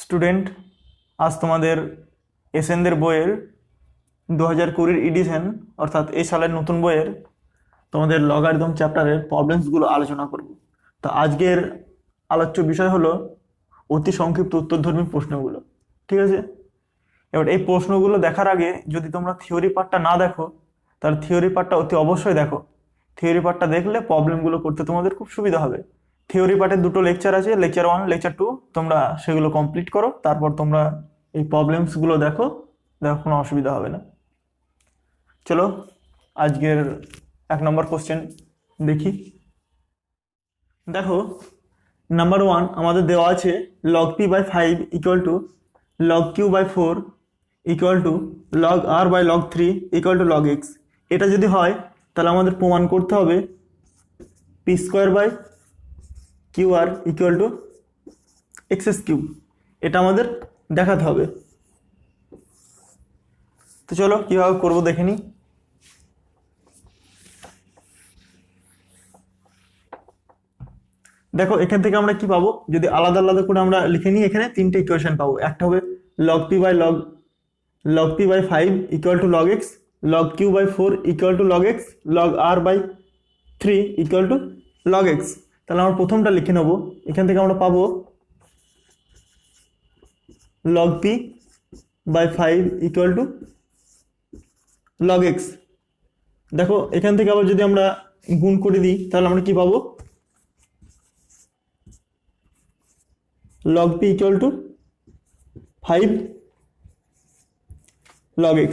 Student, আজ তোমাদের এসএনদের বইয়ের 2020 এডিশন অর্থাৎ এই সালের নতুন বইয়ের তোমাদের লগারিদম চ্যাপ্টারের প্রবলেমসগুলো আলোচনা করব। তো আজকের আলোচ্য বিষয় হলো অতি সংক্ষিপ্ত উত্তরধর্মী প্রশ্নগুলো। ঠিক আছে, এবার এই প্রশ্নগুলো দেখার আগে যদি তোমরা থিওরি পার্টটা না দেখো তাহলে থিওরি পার্টটা অতি অবশ্যই দেখো। থিওরি পার্টটা দেখলে প্রবলেমগুলো করতে তোমাদের খুব সুবিধা হবে। থিওরি পার্টের দুটো লেকচার আছে, লেকচার 1 লেকচার 2, তোমরা সেগুলো কমপ্লিট করো, তারপর তোমরা এই প্রবলেমসগুলো দেখো, কোনো অসুবিধা হবে না। চলো আজকের 1 নম্বর কোশ্চেন দেখি। দেখো, নাম্বার 1 আমাদের দেওয়া আছে log p by 5 equal to log q by 4 equal to log r by log 3 equal to log x। এটা যদি হয় তাহলে আমাদের প্রমাণ করতে হবে p square by Q R equal to X cube. এটা আমাদের দেখাতে হবে। তো চলো কীভাবে করবো দেখে নিই। দেখো, এখান থেকে আমরা কি পাবো, যদি আলাদা আলাদা করে আমরা লিখে নিই, এখানে তিনটে ইকুয়েশন পাবো। একটা হবে log p by 5 equal to log x, log q by 4 equal to log x, log r by 3 equal to log x। তাহলে আমরা প্রথমটা লিখে নেব। এখান থেকে আমরা পাবো log p by 5 equal to log x। দেখো, এখান থেকে আবার যদি আমরা গুণ করে দিই তাহলে আমরা কি পাবো, log p equal two 5 log x।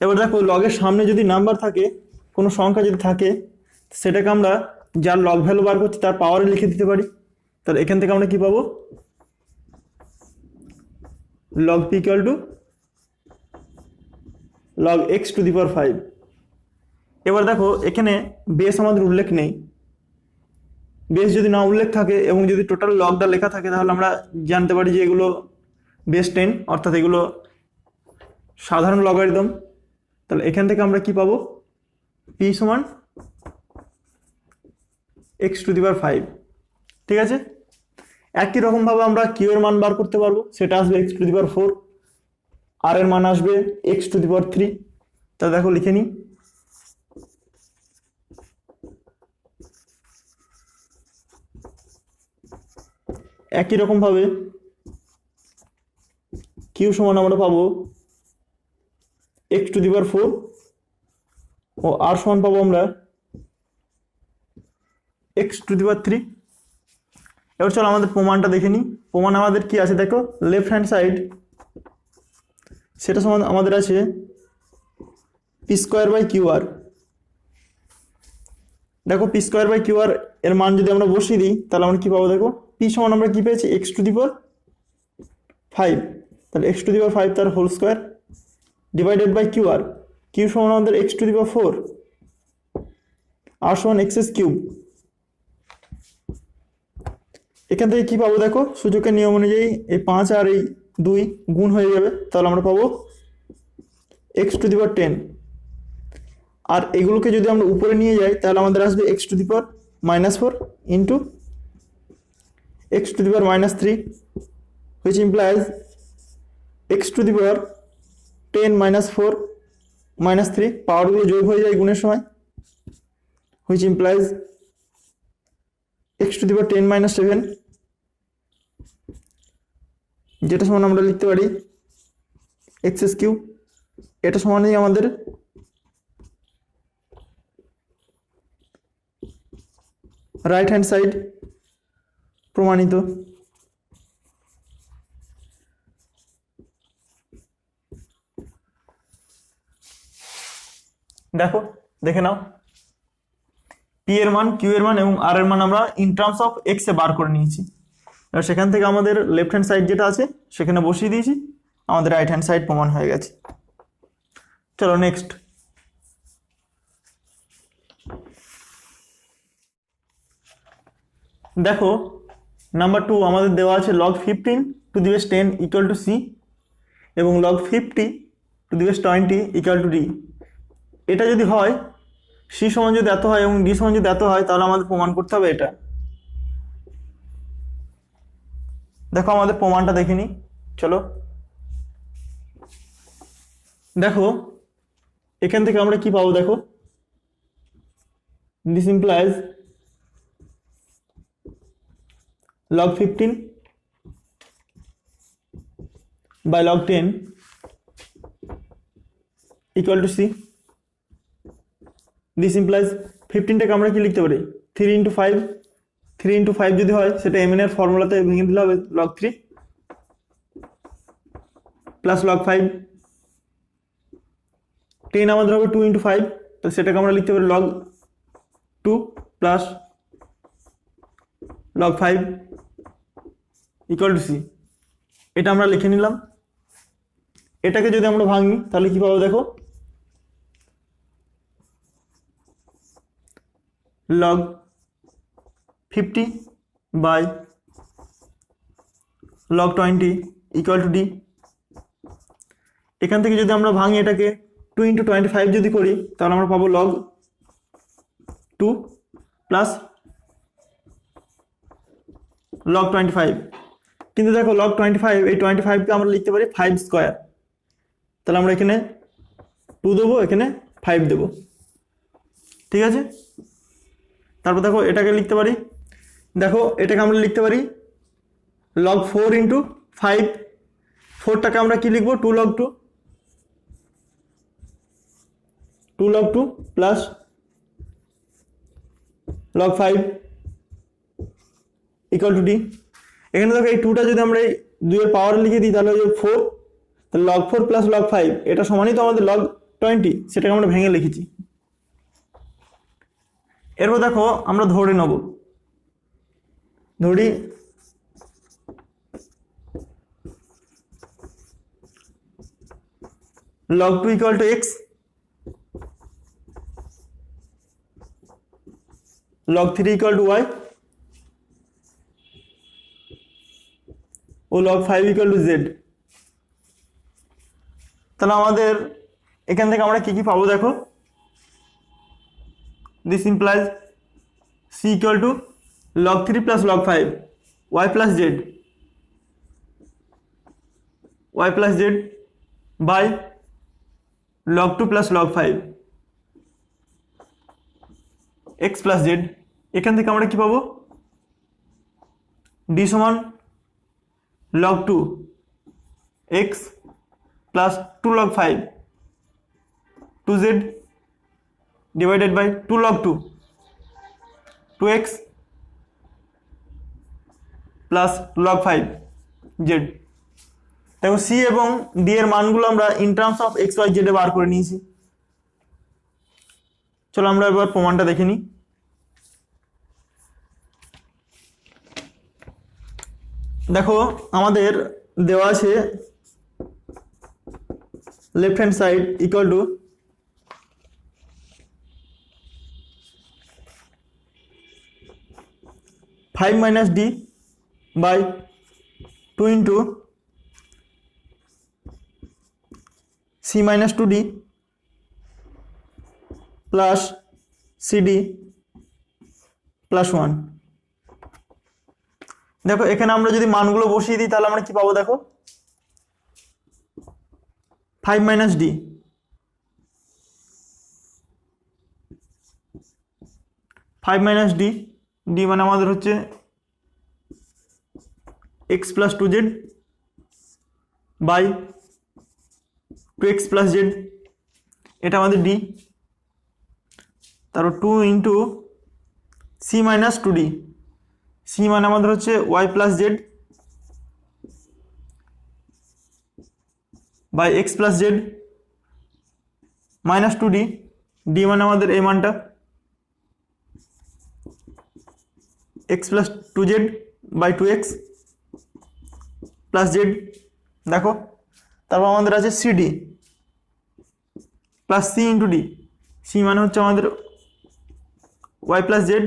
এবার দেখো, লগের সামনে যদি নাম্বার থাকে, কোনো সংখ্যা যদি থাকে, সেটাকে আমরা যার লগ ভ্যালু বার করছি তার পাওয়ারে লিখে দিতে পারি। তাহলে এখান থেকে আমরা কি পাবো, log p equal to log x to the power 5। এবার দেখো, এখানে বেস আমাদের উল্লেখ নেই। বেস যদি না উল্লেখ থাকে এবং যদি টোটাল লগটা লেখা থাকে তাহলে আমরা জানতে পারি যে এগুলো বেস 10, অর্থাৎ এগুলো সাধারণ লগারিদম। তাহলে এখান থেকে আমরা কি পাবো, p সমান x টু দি পাওয়ার 5। ঠিক আছে, একই রকমভাবে আমরা q এর মান বার করতে পারবো, সেটা আসবে x to the power 4, r এর মান আসবে x টু দি পাওয়ার 3। তাহলে দেখো লিখে নিই, একই রকমভাবে q সমান আমরা পাবো x টু দি পাওয়ার 4 ও r সমান পাবো আমরা x টু দি পাওয়ার 3। এবার চলো আমাদের প্রমাণটা দেখে নিই। প্রমাণ আমাদের কি আছে, দেখো লেফট হ্যান্ড সাইড সেটা সমান আমাদের আছে p স্কোয়ার বাই কিউ আর। দেখো, p স্কোয়ার বাই কিউ আর এর মান যদি আমরা বসিয়ে দিই তাহলে আমরা কি পাবো, দেখো p সমান আমরা কি পেয়েছি, x টু দি পাওয়ার 5। তাহলে x টু দি পাওয়ার 5 তার whole square divided by Q R. Q সমান আমাদের x টু দি পাওয়ার 4, আর সমান এক্স কিউব। এখান থেকে কি পাবো, দেখো সূচকের নিয়ম অনুযায়ী এই 5 আর এই 2 গুণ হয়ে যাবে। তাহলে আমরা পাবো x টু দি পাওয়ার 10। আর এগুলোকে যদি আমরা উপরে নিয়ে যাই তাহলে আমাদের আসবে x to the power -4 into x to the power -3, which implies x to the power 10 -4 -3, পাওয়ারগুলো যোগ হয়ে যায় গুণের সময়, which implies x to the power 10 -7, যেটা সমান আমরা লিখতে পারি এক্স কিউব। এটা সমানই আমাদের রাইট হ্যান্ড সাইড প্রমাণিত। দেখো, দেখে নাও, p এর মান, q এর মান এবং r এর মান আমরা ইন টার্মস অফ x এ বার করে নিয়েছি। এবার সেখান থেকে আমাদের লেফট হ্যান্ড সাইড যেটা আছে সেখানে বসিয়ে দিয়েছি, আমাদের রাইট হ্যান্ড সাইড প্রমাণ হয়ে গেছে। চলো নেক্সট। দেখো, নাম্বার 2 আমাদের দেওয়া আছে log 15 two the base 10 equal to c এবং log 50 two the base 20 equal two d। এটা যদি হয়, c সমান যদি এত হয় এবং d সমান যদি এত হয়, তাহলে আমাদের প্রমাণ করতে হবে এটা। দেখো আমাদের প্রমাণটা দেখে নিই, চলো। দেখো এখান থেকে আমরা কি পাবো, দেখো this implies log 15 by log 10 equal to c. This implies 15টাকে আমরা কি লিখতে পারি, 3 into 5, 3 into 5 যদি হয় সেটা mn এর ফর্মুলাতে ভেঙে দিলে হবে log 3 প্লাস log 5, 10 আমাদের হবে 2 into 5, তো সেটাকে আমরা লিখতে পারি log 2 plus log 5 equal to C. এটা আমরা লিখে নিলাম। এটাকে যদি আমরা ভাঙি তাহলে কি পাবো, দেখো log 50 by log 20 equal to D. এখান থেকে যদি আমরা ভাঙি এটাকে 2 into 25 যদি করি তাহলে আমরা পাবো log 2 প্লাস log 25। কিন্তু দেখো log 25, এই 25কে আমরা লিখতে পারি 5 স্কোয়ার, তাহলে আমরা এখানে 2 দেবো, এখানে 5 দেবো, ঠিক আছে। তারপর দেখো এটাকে লিখতে পারি, দেখো এটাকে আমরা লিখতে পারি log 4 into 5, 4টাকে আমরা কি লিখবো 2 log 2, 2 log 2 plus log 5 equal to D. এখানে দেখো এই 2টা যদি আমরা এই 2 এর পাওয়ার লিখে দিই তাহলে হয়ে 4, তাহলে log 4 প্লাস log 5 এটা সমানই তো আমাদের log 20, সেটাকে আমরা ভেঙে লিখেছি। এরপর দেখো আমরা ধরে নেব, ধরি log 2 equal to x, log 3 equal to y ও log 5 ইকুয়াল টু z। তাহলে আমাদের এখান থেকে আমরা কি কি পাবো, দেখো this implies c equal to log 3 plus log 5 y plus z, y plus z by log 2 plus log 5 x plus z। এখান থেকে আমরা কি পাবো, d সমান log 2 x plus 2 log 5 2z divided by 2 log 2 2x plus log 5 z। দেখো c এবং d এর মানগুলো আমরা in terms of x y z এ বার করে নিয়েছি। চলো আমরা এবার প্রমাণটা দেখে নিই। দেখো আমাদের দেওয়া আছে left hand side equal to five minus D by 2 into C minus 2d plus C D plus 1। देखो এখানে আমরা যদি মানগুলো বসিয়ে দিই তাহলে আমরা কি পাবো, দেখো 5 minus D, 5 minus D, D মানে আমাদের হচ্ছে X plus 2z by 2x plus z, এটা আমাদের ডি। তারপর 2 into C minus 2d, C মানে আমাদের হচ্ছে y plus Z by x plus Z minus 2d, D মানে আমাদের এই মানটা x plus 2z by 2x plus Z. দেখো তারপর আমাদের আছে CD plus C into D, C মানে হচ্ছে আমাদের y plus Z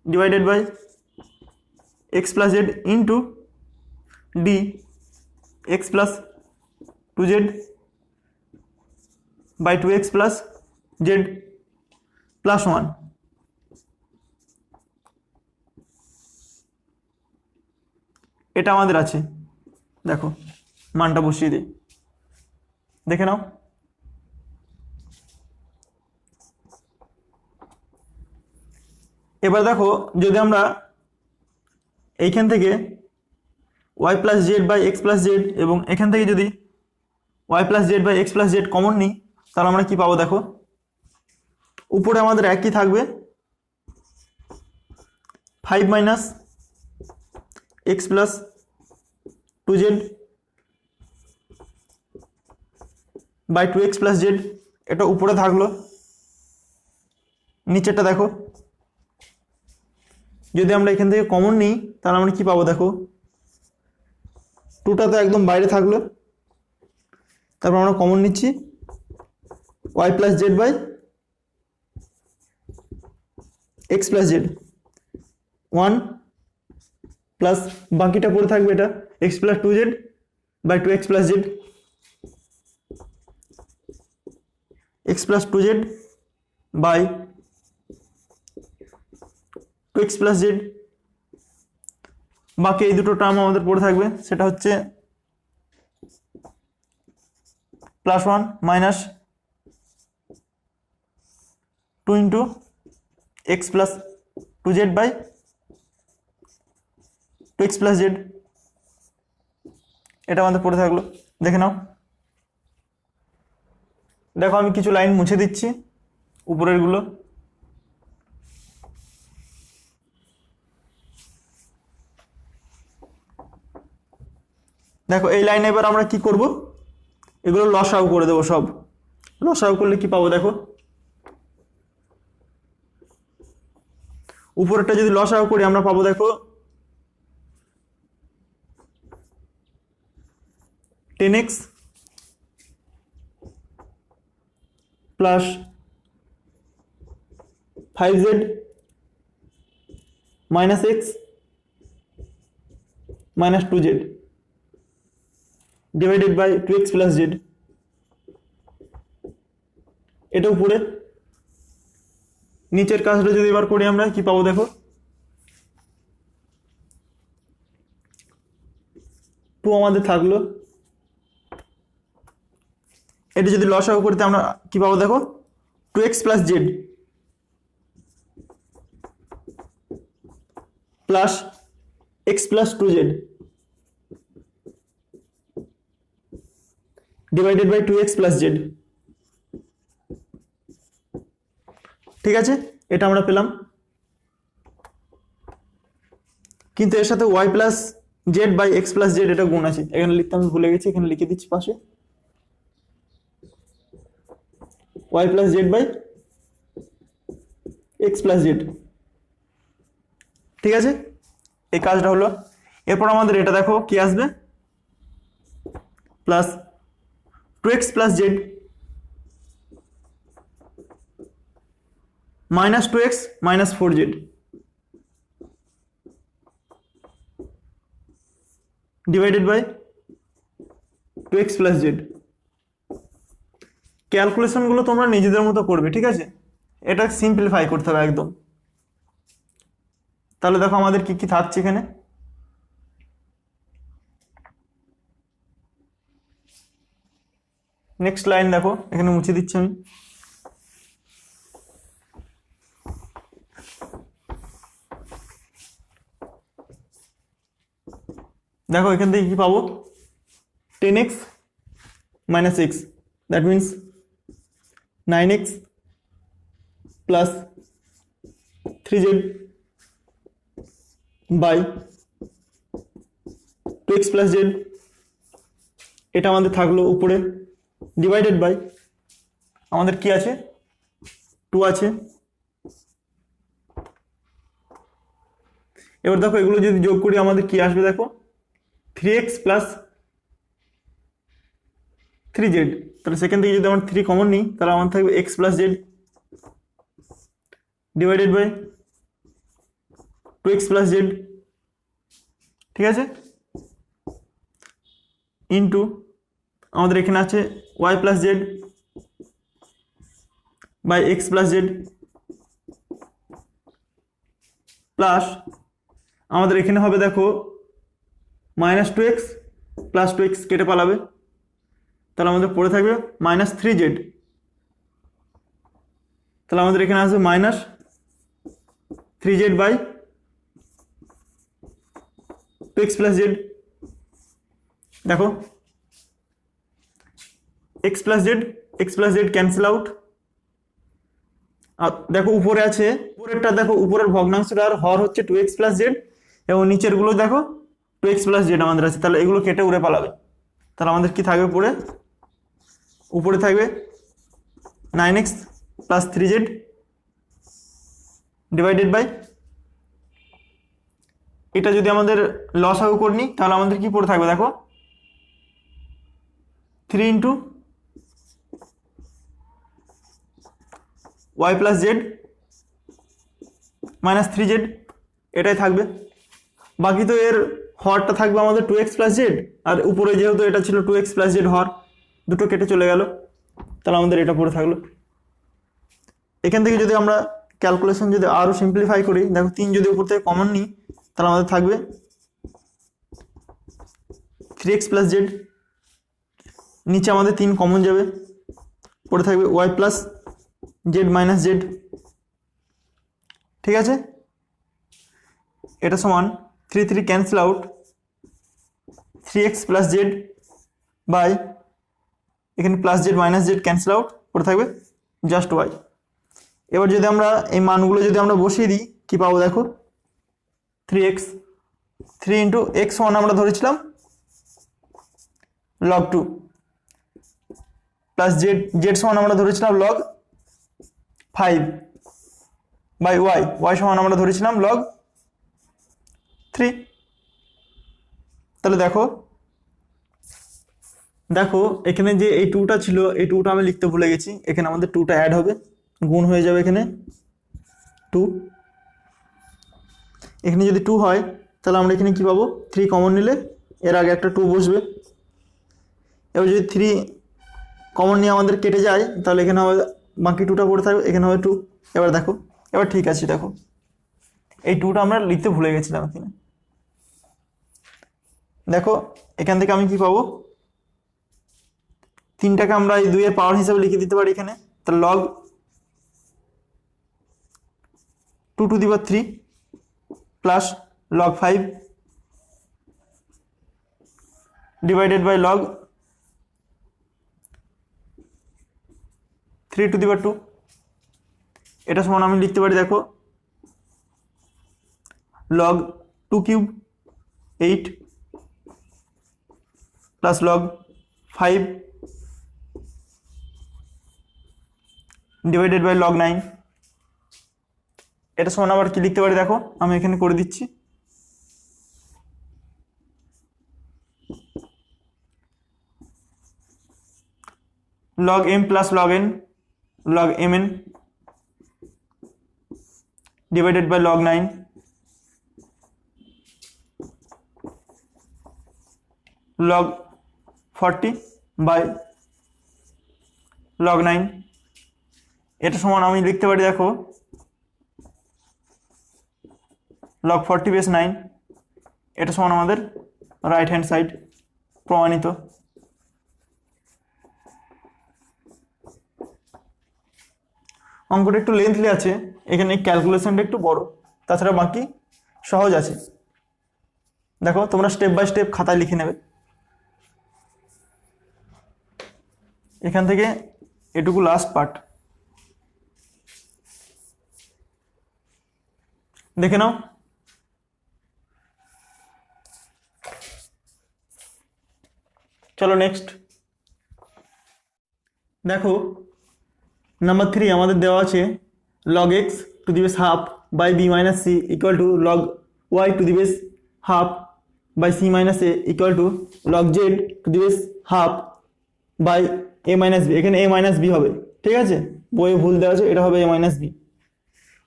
divided by x plus Z into D X plus 2z by 2x plus Z plus 1। এটা আমাদের আছে, দেখো মানটা বসিয়ে দিই, দেখে নাও। এবার দেখো যদি আমরা এইখান থেকে Y plus Z by x plus Z এবং এখান থেকে যদি Y plus Z by x plus Z common নিই, তাহলে আমরা কি পাবো দেখো, উপরে আমাদের একই থাকবে 5 minus X plus 2z by 2x plus Z, এটা উপরে থাকলো। নিচেরটা দেখো, যদি আমরা এখান থেকে কমন নিই তাহলে আমরা কি পাবো দেখো, 2টা তো একদম বাইরে থাকলো, তারপর আমরা কমন নিচ্ছি Y plus Z by x plus Z 1 plus বাকিটা পড়ে থাকবে এটা X plus 2z by 2x plus Z, X plus 2z by 2x plus Z. বাকি এই দুটো টার্ম আমাদের পড়ে থাকবে, সেটা হচ্ছে +1 minus 2 into x plus 2z by 2x plus Z, এটা আমাদের পড়ে থাকলো, দেখে নাও। দেখো আমি কিছু লাইন মুছে দিচ্ছি উপরের গুলো। দেখো এই লাইনে এবার আমরা কি করব, এগুলো লসাগু করে দেবো সব। লসাগু করলে কি পাবো দেখো, উপরেরটা যদি লসাগু করি আমরা পাবো দেখো 10x plus 5z minus x minus 2z divided by 2x plus Z, এটা উপরে। নিচের কাজটা যদি এবার করি আমরা কি পাবো দেখো, 2 আমাদের থাকলো, এটা যদি লসাগু করতে আমরা কি পাবো দেখো 2x plus Z plus x plus 2z divided by 2x plus z. ঠিক আছে, এটা আমরা পেলাম, কিন্তু এর সাথে y plus Z by x plus Z এটা গুণ আছে, এখানে লিখতে আমি ভুলে গেছি, এখানে লিখে দিচ্ছি পাশে y plus Z by x plus z. ঠিক আছে, এই কাজটা হলো। এরপর আমাদের এটা দেখো কি আসবে, plus 2x plus Z minus 2x minus 4z divided by 2x plus Z. ক্যালকুলেশনগুলো তোমরা নিজেদের মতো করবে, ঠিক আছে, এটা সিম্পলিফাই করতে হবে একদম। তাহলে দেখো আমাদের কি কি থাকছে এখানে, নেক্সট লাইন দেখো, এখানে মুছে দিচ্ছি আমি। দেখো এখান থেকে কি পাবো, 10x minus x, that means 9x plus 3z by 2x plus Z, এটা আমাদের থাকলো উপরে, ডিভাইডেড বাই আমাদের কি আছে 2 আছে। এবার দেখো এগুলো যদি যোগ করি আমাদের কি আসবে দেখো, 3x প্লাস 3z, তাহলে সেখান থেকে যদি আমরা 3 কমন নিই তাহলে আমাদের থাকবে x plus Z divided by 2x plus z. ঠিক আছে, ইন্টু আমাদের এখানে আছে y plus Z by x plus Z plus আমাদের এখানে হবে দেখো minus two x plus two x কেটে পালাবে, তাহলে আমাদের পড়ে থাকবে মাইনাস থ্রি জেড। তাহলে আমাদের এখানে আসবে minus three Z by two x plus Z. দেখো X plus Z cancel out. আর দেখো উপরে আছে, উপরেরটা দেখো, উপরের ভগ্নাংশটার হর হচ্ছে টু এক্স প্লাস জেড এবং নিচের গুলো দেখো টু এক্স প্লাস জেড আমাদের আছে, তাহলে এগুলো কেটে উড়ে পালাবে। তাহলে আমাদের কি থাকবে পড়ে, উপরে থাকবে nine x plus three z divided by, এটা যদি আমাদের লসাগু করে নিই তাহলে আমাদের কি পড়ে থাকবে দেখো, three into y plus Z minus three z, এটাই থাকবে। বাকি তো এর হরটা থাকবে আমাদের টু এক্স প্লাস জেড, আর উপরে যেহেতু এটা ছিল টু এক্স প্লাস জেড হর, দুটো কেটে চলে গেল, তাহলে আমাদের এটা পড়ে থাকলো। এখান থেকে যদি আমরা ক্যালকুলেশন যদি আরও সিম্পলিফাই করি, দেখো তিন যদি উপর থেকে কমন নিই তাহলে আমাদের থাকবে থ্রি এক্স প্লাস জেড, নিচে আমাদের তিন কমন যাবে, পড়ে থাকবে Y plus Z minus Z. ঠিক আছে, এটা সমান three three cancel out, three X plus Z by, এখানে plus Z minus Z cancel out, পড়ে থাকবে জাস্ট ওয়াই। এবার যদি আমরা এই মানগুলো যদি আমরা বসিয়ে দিই কি পাবো দেখো, three x, three into x one আমরা ধরেছিলাম লগ টু, প্লাস জেড সমান আমরা ধরেছিলাম লগ ফাইভ বাই ওয়াই সমান আমরা ধরেছিলাম লগ থ্রি। তাহলে দেখো এখানে যে এই টুটা ছিল, এই টুটা আমি লিখতে ভুলে গেছি, এখানে আমাদের টুটা অ্যাড হবে, গুণ হয়ে যাবে এখানে টু। এখানে যদি টু হয় তাহলে আমরা এখানে কি পাবো, থ্রি কমন নিলে এর আগে একটা টু বসবে। এবার যদি থ্রি কমন নিয়ে আমাদের কেটে যায় তাহলে এখানে হবে বাকি টুটা পড়ে থাকবে, এখানে হবে টু। এবার দেখো, এবার ঠিক আছে, দেখো এই টুটা আমরা লিখতে ভুলে গেছিলাম এখানে। দেখো এখান থেকে আমি কি পাবো, তিনটাকে আমরা এই দুইয়ের পাওয়ার হিসাবে লিখে দিতে পারি এখানে, তাহলে log two to the power three plus log five divided by log three to the power two. এটা সমান আমি লিখতে পারি দেখো log two cube eight plus log five divided by log nine. এটা সমান আবার কি লিখতে পারি দেখো, আমি এখানে করে দিচ্ছি log m plus log n log mn divided by log 9 log 40 by log 9। এটা সমান আমি লিখতে পারি দেখো log 40 base 9। এটা সমান আমাদের রাইট হ্যান্ড সাইড প্রমাণিত। অঙ্কটা একটু লেন্থলি আছে, এখানে ক্যালকুলেশনটা একটু বড়, তাছাড়া বাকি সহজ আছে। দেখো তোমরা স্টেপ বাই স্টেপ খাতায় লিখে নেবে। এখান থেকে এটুকু লাস্ট পার্ট দেখে নাও। চলো নেক্সট দেখো নাম্বার 3 আমাদের দেওয়া আছে log x to the base half by b minus c equal to log y to the base half by c minus a equal to log z to the base half by a minus b. এখানে a minus B হবে, ঠিক আছে, বইয়ে ভুল দেওয়া আছে, এটা হবে এ মাইনাস বি।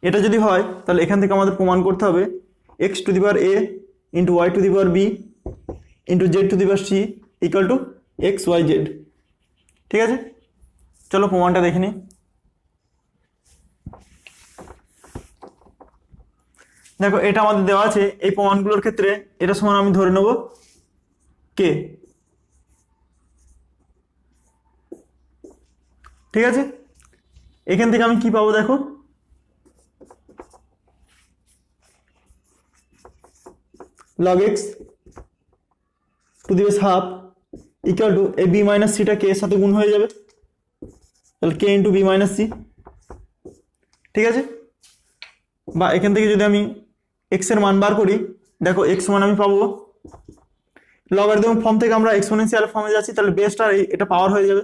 এটা যদি হয় তাহলে এখান থেকে আমাদের প্রমাণ করতে হবে x to the power a into Y to the power b into z to the power c equal to x y z. ঠিক আছে, চলো প্রমাণটা দেখে নিই। দেখো এটা আমাদের দেওয়া আছে, এই প্রমাণগুলোর ক্ষেত্রে এটা সমান আমি ধরে নেব কে। ঠিক আছে, এখান থেকে আমি কি পাবো দেখো, log x to the base half equal to এই বি মাইনাস সিটা কে এর সাথে গুণ হয়ে যাবে, তাহলে কে ইন্টু বি মাইনাস সি। ঠিক আছে, বা এখান থেকে যদি আমি এক্স এর মান বার করি, দেখো এক্স মান আমি পাবো লগারিদম ফর্ম থেকে আমরা এক্সপোনেনশিয়াল ফর্মে যাচ্ছি, তাহলে বেসটা এটা পাওয়ার হয়ে যাবে,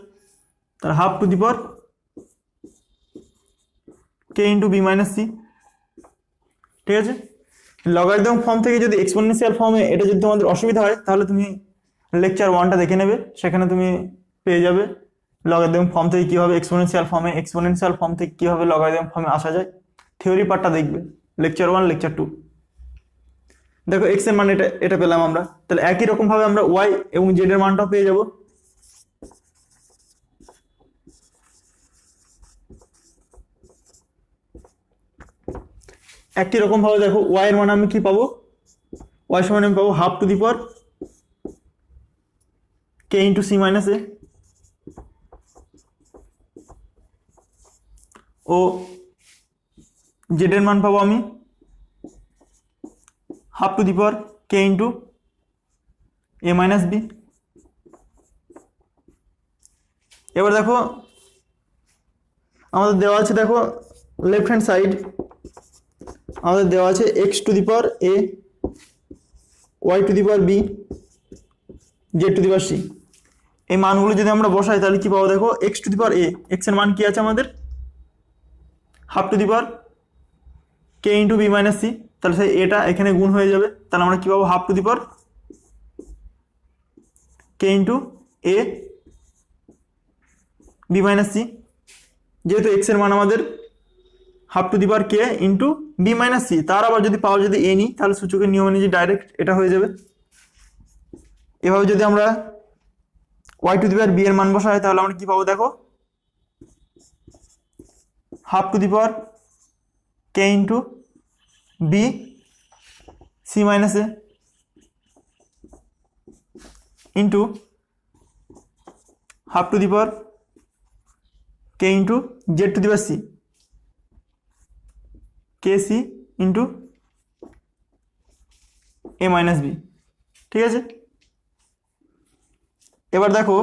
তাহলে half to the power K into B minus c. ঠিক আছে, লগারিদম ফর্ম থেকে যদি এক্সপোনেনশিয়াল ফর্মে এটা যদি তোমাদের অসুবিধা হয়, তাহলে তুমি লেকচার 1টা দেখে নেবে, সেখানে তুমি পেয়ে যাবে লগারিদম ফর্ম থেকে কীভাবে এক্সপোনেনশিয়াল ফর্ম থেকে কীভাবে লগারিদম ফর্মে আসা যায়, থিওরি পার্টটা দেখবে লেকচার 1 লেকচার 2। দেখো এক্স এর মান এটা পেলাম আমরা, তাহলে একই রকম ভাবে আমরা ওয়াই এবং জেড এর মানটাও পেয়ে যাব। একই রকম ভাবে দেখো ওয়াই এর মান আমি কি পাবো, ওয়াই সমান আমি পাবো half to the power K into C minus a, ও জেড এর মান পাবো আমি half to the power K into A minus b. এবার দেখো আমাদের দেওয়া আছে, দেখো লেফট হ্যান্ড সাইড আমাদের দেওয়া আছে x to the power a, y to the power b, z to the power c. এই মানগুলো যদি আমরা বসাই তাহলে কি পাবো, দেখো x to the power a, x এর মান কি আছে আমাদের half to the power K into B minus c, তাহলে সেই এটা এখানে গুণ হয়ে যাবে, তাহলে আমরা কি পাবো half to the power K into a B minus c. যেহেতু এক্স এর মান আমাদের half to the power K into B minus c, তার আবার যদি পাওয়ার যদি এ নিই, তাহলে সূচকের নিয়ম অনুযায়ী ডাইরেক্ট এটা হয়ে যাবে। এভাবে যদি আমরা y to the power b এর মান বসাই, তাহলে আমরা কি পাবো দেখো half to the power K into b c minus a into half to the power K into z to the power c k c into A minus B. ঠিক আছে, এবার দেখো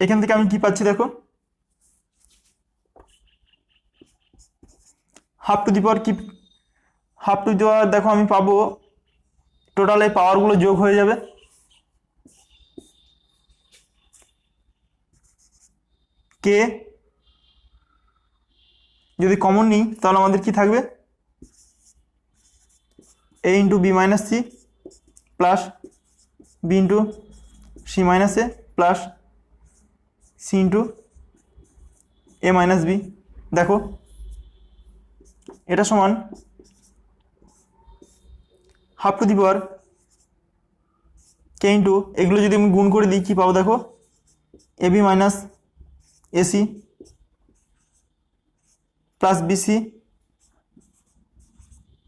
এখান থেকে আমি কি পাচ্ছি, দেখো হাফ টু দি পাওয়ার কি, হাফ টু দি পাওয়ার দেখো আমি পাবো টোটাল এই পাওয়ারগুলো যোগ হয়ে যাবে, কে যদি কমন নিই তাহলে আমাদের কি থাকবে A into B minus C plus B into C minus A plus C into A minus B. দেখো এটা সমান half to the power K into এগুলো যদি আমি গুণ করে দিই কি পাবো, দেখো A B minus AC plus BC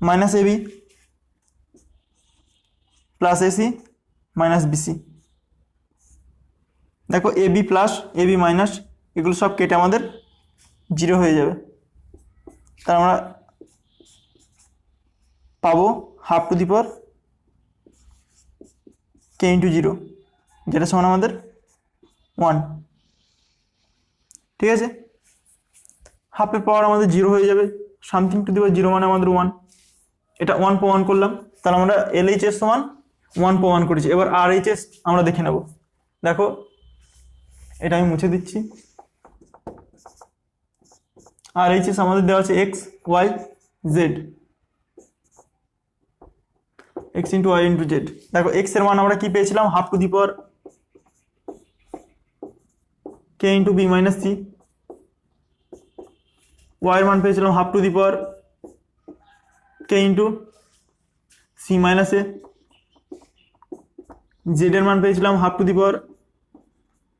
minus AB plus AC minus BC. দেখো এবি প্লাস এবি মাইনাস এগুলো সব কেটে আমাদের 0 হয়ে যাবে, তার আমরা পাবো half to the power K into 0, যেটা সমান আমাদের 1। ঠিক আছে, হাফের পাওয়ার আমাদের 0 হয়ে যাবে, সামথিং টু দি পাওয়ার 0 মানে আমাদের 1, এটা 1 প্রমাণ করলাম, তাহলে আমরা এলএইচএস সমান 1 প্রমাণ করেছি। এবার আরএইচএস আমরা দেখে নেব। দেখো এটা আমি মুছে দিচ্ছি, আরএইচএস আমাদের দেওয়া আছে x y z, x into y into z. দেখো এক্স এর মান আমরা কি পেয়েছিলাম half to the power K into B minus c, y এর মান পেয়েছিলাম half to the power K into C minus a, z এর মান পেয়েছিলাম half to the power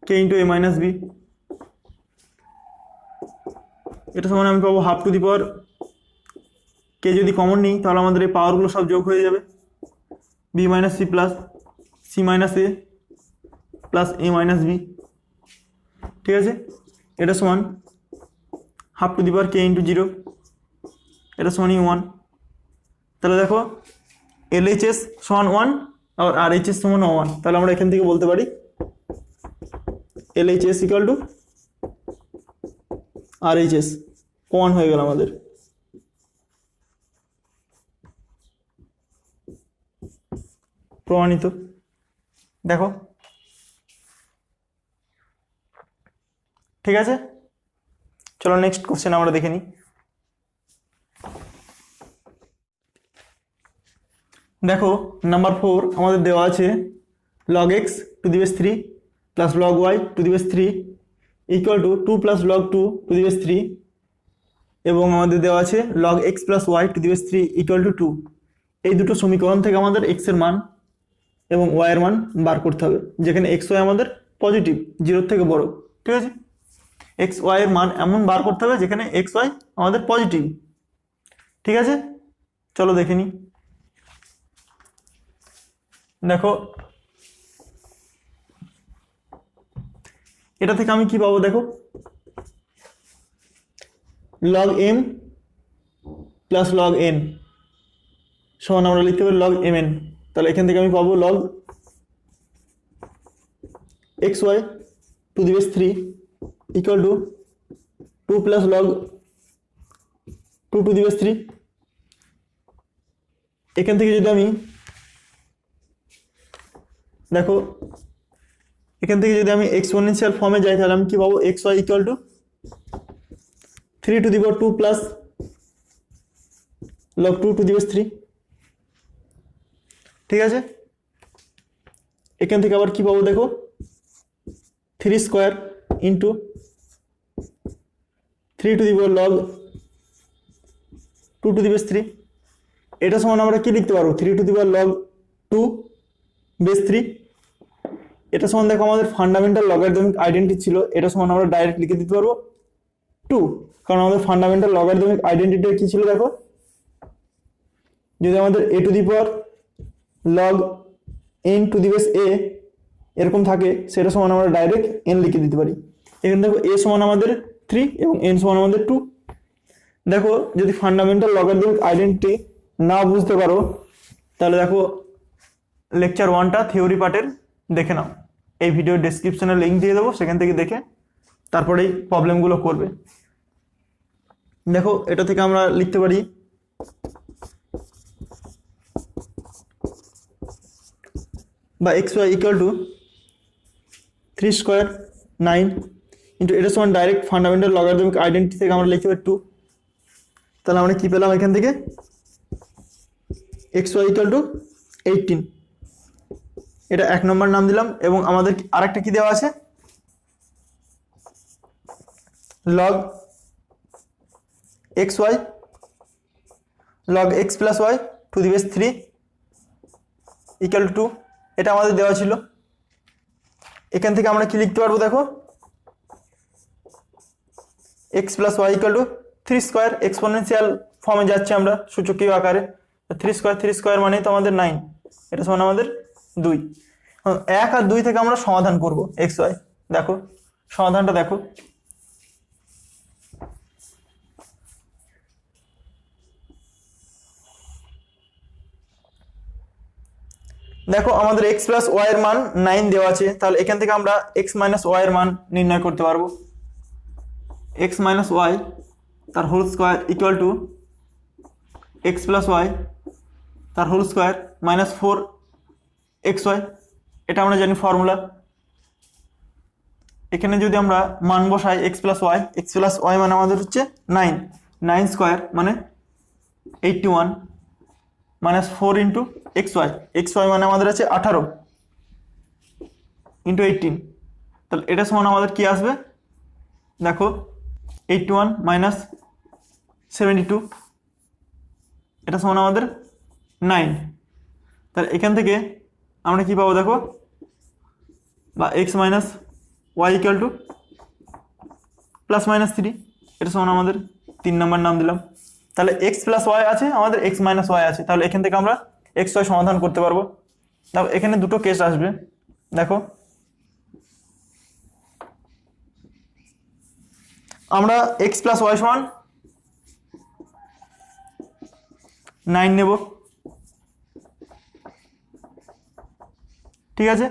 K into A minus b. এটা সমান আমি পাবো হাফ টু দি পাওয়ার কে যদি কমন নিই তাহলে আমাদের এই পাওয়ারগুলো সব যোগ হয়ে যাবে, B minus C plus C minus A plus A minus B, ঠিক আছে। এটা সমান half to the power K into 0, এটা সমান 1। তাহলে দেখো LHS সমান 1 আর RHS সমান 1, তাহলে আমরা এখান থেকে বলতে পারি LHS ইকুয়াল টু RHS, প্রমাণ হয়ে গেল আমাদের। প্রমাণিত। দেখো ঠিক আছে, চলো নেক্সট কোশ্চেন আমরা দেখে নিই। দেখো নাম্বার 4 আমাদের দেওয়া আছে log x to the base 3 plus log y to the base 3 equal two 2 plus log 2 two the base 3, এবং আমাদের দেওয়া আছে log x plus y to the base 3 equal two 2। এই দুটো সমীকরণ থেকে আমাদের x এর মান এবং y এর মান বার করতে হবে, যেখানে x y আমাদের পজিটিভ, 0 থেকে বড়, ঠিক আছে। x y এর মান এমন বার করতে হবে যেখানে x y আমাদের পজিটিভ, ঠিক আছে। চলো দেখে নিই। দেখো এটা থেকে আমি কি পাবো, দেখো log m plus log n সমান আমরা লিখতে পারি log mn। তাহলে এখান থেকে আমি পাবো log xy two the base 3 equal two 2 plus log 2 two the base 3। এখান থেকে যদি আমি দেখো এখান থেকে যদি আমি এক্সপোনেনশিয়াল ফর্মে যাই, তাহলে আমি কি পাবো xy equal to 3 two the power 2 plus log 2 two the base 3, ঠিক আছে। এখান থেকে আবার কি পাবো, দেখো 3 square into 3 two the power log 2 two the base 3। এটা সমান আমরা কি লিখতে পারবো, 3 two the power log 2 base 3। এটা সমান দেখো আমাদের ফান্ডামেন্টাল লগারিদমিক আইডেন্টিটি ছিল, এটা সমান আমরা ডাইরেক্ট লিখে দিতে পারবো 2, কারণ আমাদের ফান্ডামেন্টাল লগারিদমিক আইডেন্টিটি কি ছিল, দেখো যদি আমাদের a two the power log n two the base a এরকম থাকে, সেটা সমান আমরা ডাইরেক্ট n লিখে দিতে পারি। এখানে দেখো a সমান আমাদের 3 এবং n সমান আমাদের 2। দেখো যদি ফান্ডামেন্টাল লগারিদমিক আইডেন্টিটি না বুঝতে পারো, তাহলে দেখো লেকচার 1টা থিওরি পার্টের দেখে নাও, এই ভিডিও ডেসক্রিপশনে লিঙ্ক দিয়ে দেবো, সেখান থেকে দেখে তারপরেই প্রবলেমগুলো করবে। দেখো এটা থেকে আমরা লিখতে পারি বা xy equal to 3 square 9 into এটা সমান ডাইরেক্ট ফান্ডামেন্টাল লগারিদমিক আইডেন্টিটি থেকে আমরা লিখতে পারি 2। তাহলে আমরা কি পেলাম এখান থেকে, xy ইকুয়াল টু 18, এটা 1 নম্বর নাম দিলাম। এবং আমাদের আরেকটা কি দেওয়া আছে, log xy log x plus y to the base 3 equal two 2, এটা আমাদের দেওয়া ছিল। এখান থেকে আমরা কি লিখতে পারবো, দেখো x plus y equal to 3 square, exponential ফর্মে যাচ্ছে আমরা সূচকীয় আকারে, 3 স্কোয়ার মানে তো আমাদের 9, এটা সমান আমাদের 2। 1 আর 2 থেকে আমরা সমাধান করব xy। দেখো সমাধানটা দেখো, দেখো আমাদের x প্লাস y এর মান 9 দেওয়া আছে, তাহলে এখান থেকে আমরা x মাইনাস y এর মান নির্ণয় করতে পারবো। x মাইনাস y তার whole square equal to x plus y তার হোল স্কোয়ার মাইনাস 4xy, এটা আমরা জানি ফর্মুলা। এখানে যদি আমরা মান বসাই x প্লাস y মানে আমাদের হচ্ছে 9 স্কোয়ার মানে 81 মাইনাস 4 ইন্টু xy মানে আমাদের আছে 18 ইন্টু 18, তাহলে এটা সমান আমাদের কি আসবে, দেখো 81 মাইনাস 72, এটা সমান আমাদের 9। তাহলে এখান থেকে আমরা কি পাবো, দেখো বা x minus y equal to plus minus 3, এটা সমান আমাদের 3 নম্বর নাম দিলাম। তাহলে x প্লাস ওয়াই আছে, আমাদের x মাইনাস ওয়াই আছে, তাহলে এখান থেকে আমরা xy সমাধান করতে পারবো। দেখো এখানে দুটো কেস আসবে, দেখো আমরা x প্লাস ওয়াই সমান 9 নেব, ঠিক আছে।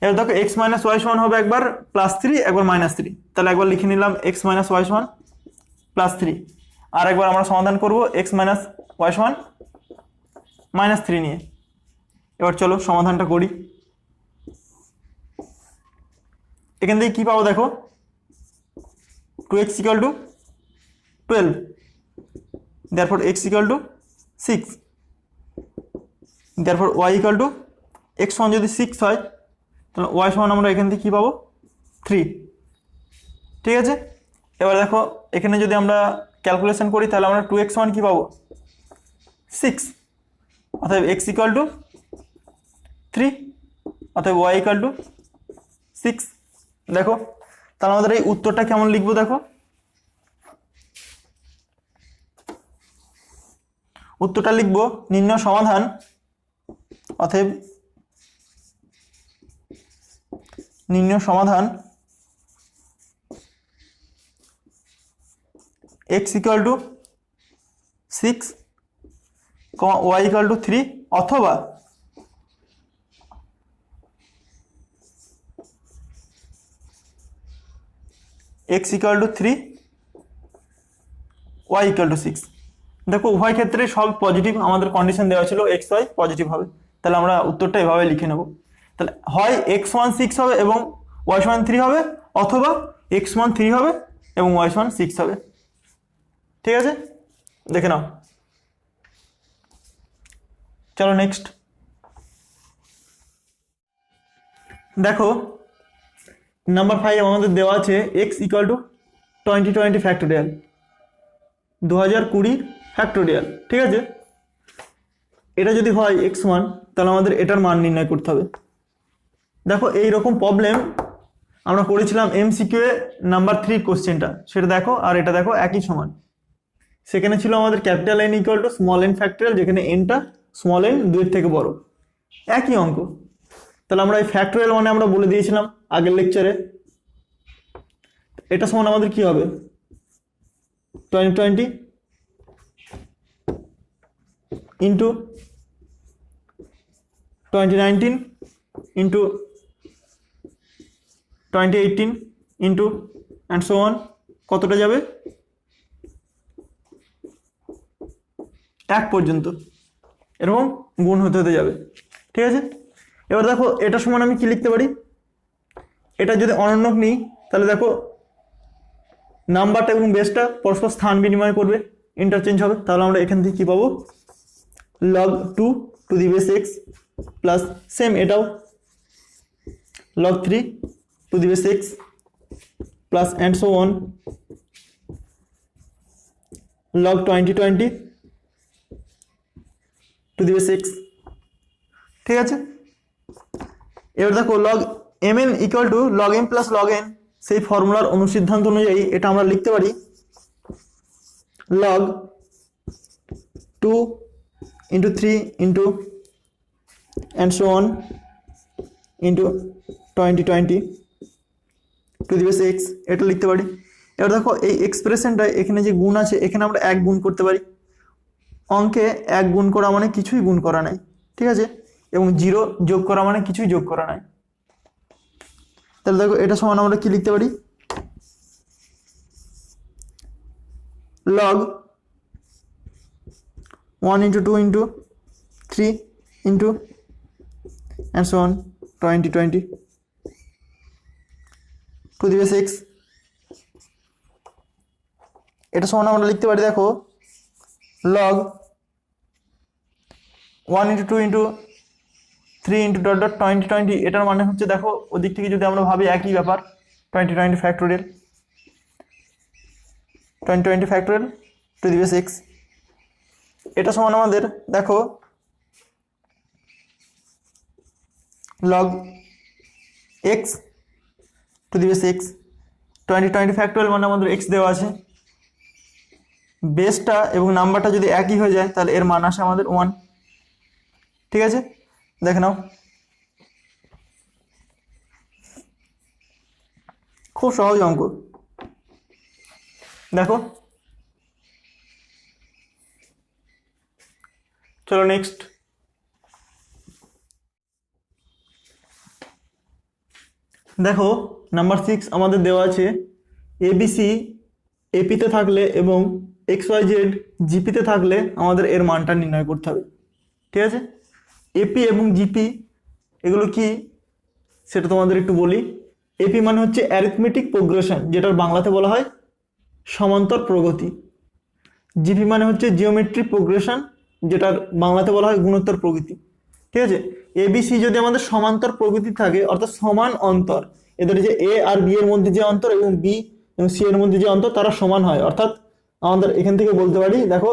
এবার দেখো x মাইনাস ওয়াই সমান হবে একবার +3 একবার -3, তাহলে একবার লিখে নিলাম x মাইনাস ওয়াই সমান +3, আর একবার আমরা সমাধান করব x মাইনাস ওয়াই সমান -3 নিয়ে। এবার চলো সমাধানটা করি। এখান থেকে কি পাবো দেখো, 2x equal to 12, therefore x equal to 6, therefore y equal to x সমান যদি 6 হয় তাহলে y সমান আমরা এখান থেকে কি পাবো 3, ঠিক আছে। এবার দেখো এখানে যদি আমরা ক্যালকুলেশন করি তাহলে আমরা 2x সমান কি পাবো 6, অতএব x equal to 3, অতএব y equal to 6। দেখো তাহলে আমাদের এই উত্তরটা কেমন লিখবো দেখো, উত্তরটা লিখবো নির্ণয় সমাধান, অতএব নির্ণয় সমাধান x equal to 6, y equal to 3, অথবা x equal to 3, y equal to 6। দেখো উভয় ক্ষেত্রে সব পজিটিভ, আমাদের কন্ডিশন দেওয়া ছিল x y পজিটিভ হবে, তাহলে আমরা উত্তরটা এভাবে লিখে নেব। তাহলে হয় x সমান 6 হবে এবং y সমান 3 হবে, অথবা x সমান 3 হবে এবং y সমান 6 হবে, ঠিক আছে। দেখে নাও, চলো নেক্সট দেখো নাম্বার 5 আমাদের দেওয়া আছে x equal to 2020 factorial, 2020 factorial, ঠিক আছে। এটা যদি হয় x1 তাহলে আমাদের এটার মান নির্ণয় করতে হবে। দেখো এই রকম প্রবলেম আমরা করেছিলাম এমসিকিউ এ নাম্বার 3 কোশ্চেনটা, সেটা দেখো আর এটা দেখো একই সমান। সেখানে ছিল আমাদের capital N equal to small n factorial, যেখানে nটা স্মল n 2 এর থেকে বড়, একই অঙ্ক। তাহলে আমরা এই ফ্যাক্টোরিয়াল মানে আমরা বলে দিয়েছিলাম আগের লেকচারে, এটা সমান আমাদের কি হবে 2020 into 2019 into 2018 into and so on, কতটা যাবে 1 পর্যন্ত, এরকম গুণ হতে হতে যাবে, ঠিক আছে। এবার দেখো এটা সমান আমি কি লিখতে পারি, এটা যদি অনন্যক নিই তাহলে দেখো নাম্বারটা এবং বেসটা পরস্পর স্থান বিনিময় করবে, ইন্টারচেঞ্জ হবে, তাহলে আমরা এখান থেকে কি পাবো log 2 two the base x plus same এটাও log 3 two the base x plus and so on log 2020 two the base x, ঠিক আছে। এবার দেখো log mn equal to log m plus log n, সেই ফর্মুলার অনুসিদ্ধান্ত অনুযায়ী এটা আমরা লিখতে পারি log 2 into 3 into and so on into 2020 to the base x, এটা লিখতে পারি। এবার দেখো এই এক্সপ্রেশনটা এখানে যে গুণ আছে এখানে আমরা 1 গুণ করতে পারি, অঙ্কে 1 গুণ করা মানে কিছুই গুণ করা নাই, ঠিক আছে, এবং 0 যোগ করা মানে কিছুই যোগ করা নাই। তাহলে দেখো এটা সমান আমরা কি লিখতে পারি log 1 into 2 into 3 into and so on 2020 to the base x, এটা সমান আমরা লিখতে পারি দেখো log 1 into 2 into 3 into dot dot 2020, এটার মানে হচ্ছে দেখো ওদিক থেকে যদি আমরা ভাবি একই ব্যাপার 2020 factorial 2020 factorial two the base x, এটা সমান আমাদের দেখো log x to the base x, 2020 factorial মানে আমাদের x দেওয়া আছে, বেসটা এবং নাম্বারটা যদি একই হয়ে যায় তাহলে এর মান আসে আমাদের 1, ঠিক আছে। দেখে নাও খুব সহজ অঙ্ক। দেখো, চলো নেক্সট। দেখো নাম্বার 6 আমাদের দেওয়া আছে এবিসি এপিতে থাকলে এবং XYZ জিপিতে থাকলে আমাদের এর মানটা নির্ণয় করতে হবে। ঠিক আছে, এপি এবং জিপি এগুলো কি সেটা তোমাদের একটু বলি। এপি মানে হচ্ছে অ্যারিথমেটিক প্রোগ্রেশন, যেটার বাংলাতে বলা হয় সমান্তর প্রগতি। জিপি মানে হচ্ছে জিওমেট্রিক প্রোগ্রেশন, যেটার বাংলাতে বলা হয় গুণোত্তর প্রগতি। ঠিক আছে, এবিসি যদি আমাদের সমান্তর প্রগতি থাকে অর্থাৎ সমান অন্তর, এদের যে এ আর বি এর মধ্যে যে অন্তর এবং বি এবং সি এর মধ্যে যে অন্তর তারা সমান হয়, অর্থাৎ আমাদের এখান থেকে বলতে পারি দেখো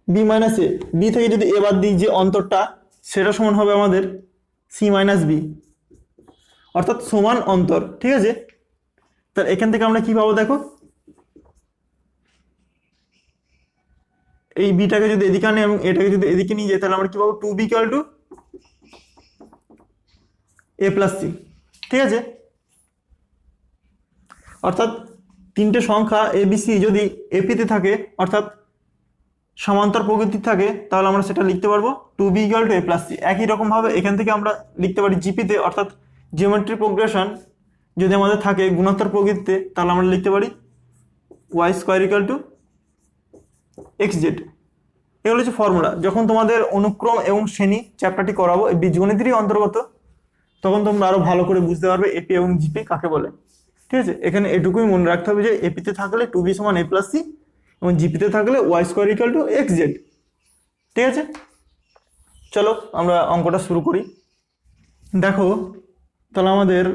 বি মাইনাস এ, বি থেকে যদি এ বাদ দিই যে অন্তরটা সেটা সমান হবে আমাদের সি মাইনাস বি, অর্থাৎ সমান অন্তর। ঠিক আছে, তাহলে এখান থেকে আমরা কি পাবো দেখো, এই বিটাকে যদি এদিকে আনি এবং এটাকে যদি এদিকে নিয়ে যাই তাহলে আমরা কি পাবো 2b = a + c। ঠিক আছে, অর্থাৎ তিনটে সংখ্যা এবিসি যদি এপিতে থাকে অর্থাৎ সমান্তর প্রকৃতি থাকে তাহলে আমরা সেটা লিখতে পারবো 2b = a + c। একই রকম ভাবে এখান থেকে আমরা লিখতে পারি জিপিতে অর্থাৎ জিওমেট্রিক প্রোগ্রেশন যদি আমাদের থাকে গুণোত্তর প্রকৃতিতে তাহলে আমরা লিখতে পারি y² = xz। এগুলো হচ্ছে ফর্মুলা। যখন তোমাদের অনুক্রম এবং শ্রেণী চ্যাপ্টারটি করাবো এই বীজগণিতেরই অন্তর্গত, তখন তোমরা আরো ভালো করে বুঝতে পারবে এপি এবং জিপি কাকে বলে। ঠিক আছে, এখানে এটুকুই মনে রাখতে হবে যে এপিতে থাকলে 2b = a + c এবং জিপিতে থাকলে y² = xz। ঠিক আছে, চলো আমরা অঙ্কটা শুরু করি। দেখো তাহলে আমাদের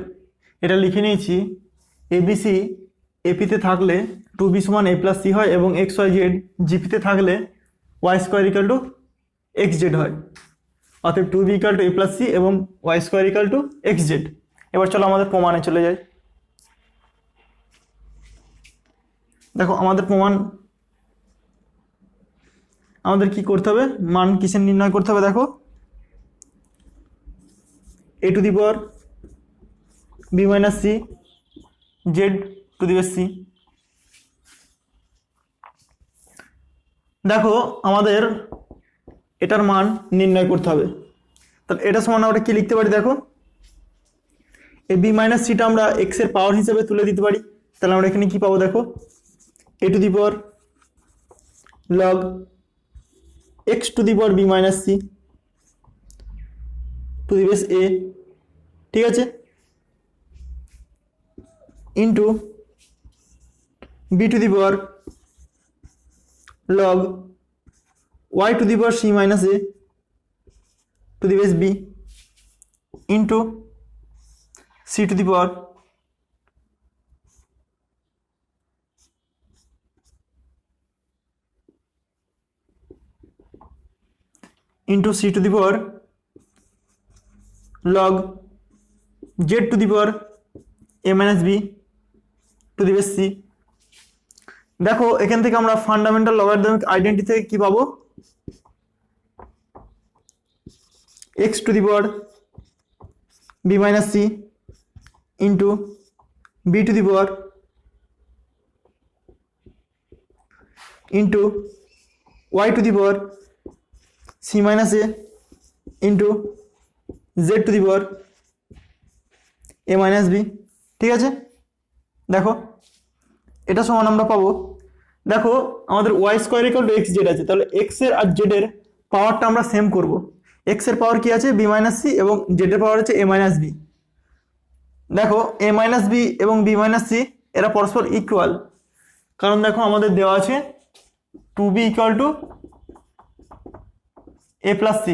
এটা লিখে নিয়েছি, এবিসি এপিতে থাকলে 2b = a + c হয় এবং XYZ জিপিতে থাকলে y² = xz হয়, অতএব 2b = a + c এবং y² = xz। এবার চলো আমাদের প্রমাণে চলে যাই। দেখো আমাদের প্রমাণ, আমাদের কি করতে হবে, মান কিসের নির্ণয় করতে হবে। দেখো a to the power b - c z to the base c। দেখো আমাদের এটার মান নির্ণয় করতে হবে, তাহলে এটা সমান আমরা কি লিখতে পারি, দেখো এই b - cটা আমরা x এর পাওয়ার হিসেবে তুলে দিতে পারি। তাহলে আমরা এখানে কি পাবো, দেখো a to the power log x to the power b - c to the base a। ঠিক আছে, into b to the power log y to the power c - a to the base b into c to the power into c to the power log z to the power a - b to the base c। দেখো এখান থেকে আমরা fundamental logarithmic identity থেকে কি পাবো, x to the power b - c into b to the power into y to the power c - a into z to the power a - b। ঠিক আছে, দেখো এটা সমান আমরা পাবো, দেখো আমাদের y² = xz আছে, তাহলে x এর আর z এর পাওয়ারটা আমরা সেম করব। x এর পাওয়ার কি আছে b - c এবং z এর পাওয়ার আছে a - b। দেখো a - b এবং b - c এরা পরস্পর ইকুয়াল, কারণ দেখো আমাদের দেওয়া আছে 2b = a + c।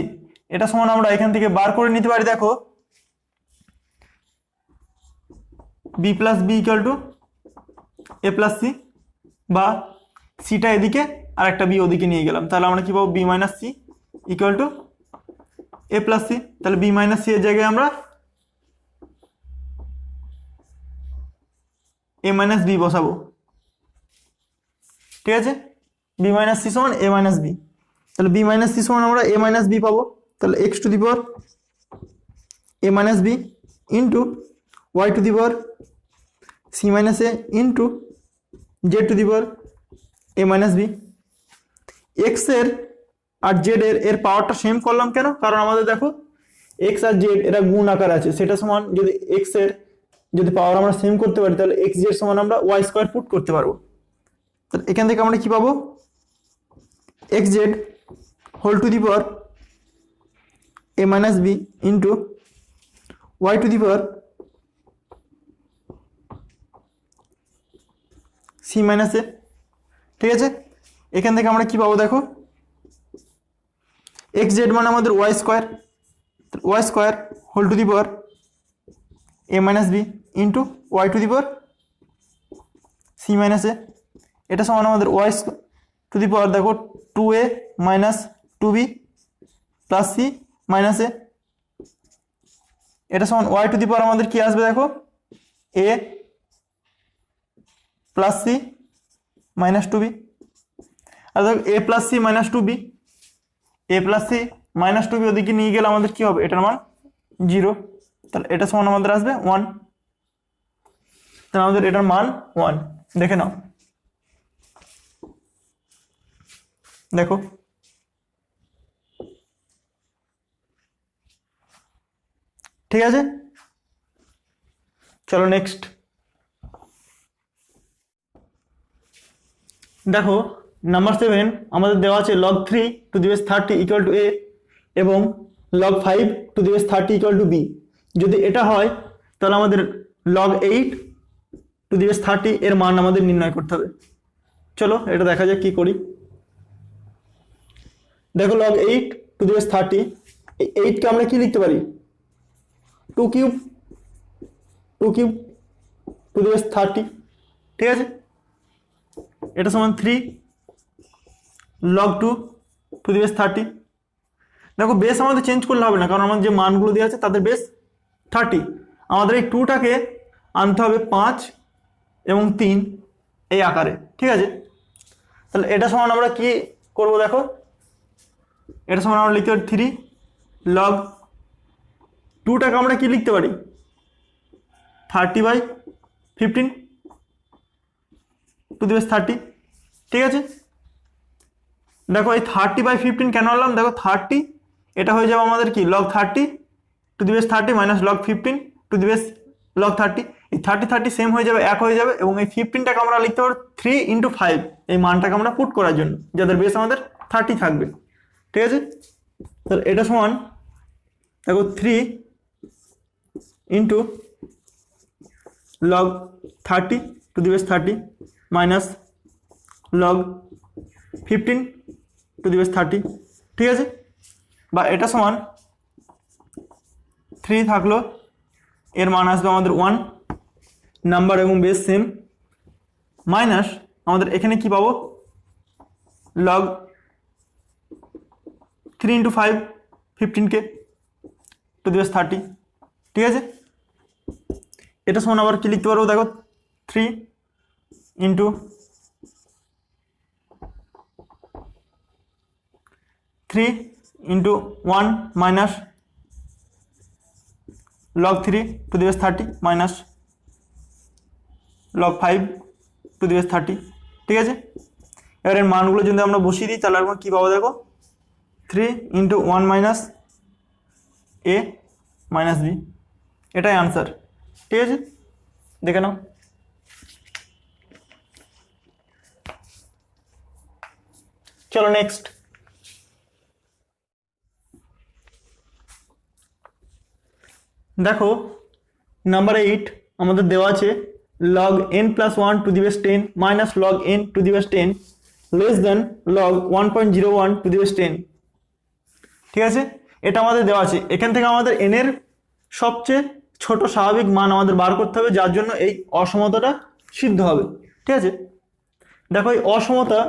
এটা সমান আমরা এখান থেকে বার করে নিতে পারি, দেখো b + b = a + c বা সিটা এদিকে আর একটা বি ওদিকে নিয়ে গেলাম, তাহলে আমরা কি পাবো b - c = a + c। তাহলে b - c এর জায়গায় আমরা a - b বসাবো। ঠিক আছে, b - c সমান a - b, তাহলে b - c সমান আমরা a - b পাবো। তাহলে x to the power a - b into y to the power c - a into z to the power A minus b. X এর আর জেড এর পাওয়ারটা সেম করলাম কেন? কারণ আমাদের দেখো এক্স আর জেড এরা গুণ আকার আছে, সেটা সমান যদি এক্স এর যদি পাওয়ার আমরা সেম করতে পারি তাহলে এক্স জেড সমান আমরা ওয়াই স্কোয়ার পুট করতে পারবো। তাহলে এখান থেকে আমরা কি পাবো? X Z whole to the power A minus B into Y to the power C minus A. ঠিক আছে, এখান থেকে আমরা কি পাবো দেখো, এক্স জেড মানে আমাদের Y square whole to the power A minus B into Y to the power C minus A. এটা সমান আমাদের ওয়াই টু দি পাওয়ার দেখো 2a minus 2b plus C minus A. এটা সমান ওয়াই টু দি পাওয়ার আমাদের কি আসবে দেখো, a plus C minus 2b। আর দেখো a plus C minus 2b, a plus C minus 2b ওদিকে নিয়ে গেলে আমাদের কি হবে, এটার মান 0। তাহলে এটা সমান আমাদের আসবে 1। তাহলে আমাদের এটার মান 1। দেখে নাও, দেখো ঠিক আছে। চলো নেক্সট দেখো, নাম্বার 7 আমাদের দেওয়া আছে log 3 two the base 30 equal to a এবং log 5 two the base 30 equal to b। যদি এটা হয় তাহলে আমাদের log 8 টু দি বেস 30 এর মান আমাদের নির্ণয় করতে হবে। চলো এটা দেখা যাক কি করি। দেখো log 8 টু দি বেস 30, এই 8 কে আমরা কি লিখতে পারি, 2 কিউব টু দি বেস 30। ঠিক আছে, এটা সমান 3 log 2 টু দি বেস 30। দেখো বেস আমাদের চেঞ্জ করলে হবে না, কারণ আমাদের যে মানগুলো দেওয়া আছে তাদের বেস 30। আমাদের এই 2টাকে আনতে হবে 5 এবং 3 এই আকারে। ঠিক আছে, তাহলে এটা সমান আমরা কি করব দেখো, এটা সমান আমরা লিখতে পারি 3 log 2টাকে আমরা কি লিখতে পারি 30/15 টু দি বেস 30। ঠিক আছে, দেখো এই 30/15 কেন আনলাম, দেখো 30 এটা হয়ে যাবে আমাদের কি log 30 two the base 30 minus log 15 two the base log 30। এই 30 সেম হয়ে যাবে, এক হয়ে যাবে, এবং এই 15টাকে আমরা লিখতে পারবো 3 ইন্টু 5, এই মানটাকে আমরা পুট করার জন্য, যাদের বেস আমাদের 30 থাকবে। ঠিক আছে, তাহলে এটা সমান দেখো 3 into log 30 two the base 30 minus log 15 two the base 30। ঠিক আছে, বা এটা সমান 3 থাকলো, এর মান আসবে আমাদের 1, নাম্বার এবং বেস সেম, মাইনাস আমাদের এখানে কি পাবো log 3 into 5 15 two the base 30। ঠিক আছে, এটা সমান আবার কি লিখতে পারবো দেখো 3 into 1 minus log 3 two the base 30 minus log 5 two the base 30। ঠিক আছে, এবার এর মানগুলো যদি আমরা বসিয়ে দিই তাহলে আমরা কী পাবো দেখো 3 into 1 minus a minus b, এটাই আনসার। ঠিক আছে, দেখে নাও। চলো নেক্সট, দেখো নাম্বার 8 আমাদের দেওয়া আছে log n plus 1 two the base 10 minus log n two the base 10 less then log 1.01 to the base 10। ঠিক আছে, এটা আমাদের দেওয়া আছে। এখান থেকে আমাদের n এর সবচেয়ে ছোট স্বাভাবিক মান আমাদের বার করতে হবে, যার জন্য এই অসমতাটা সিদ্ধ হবে। ঠিক আছে, দেখো এই অসমতা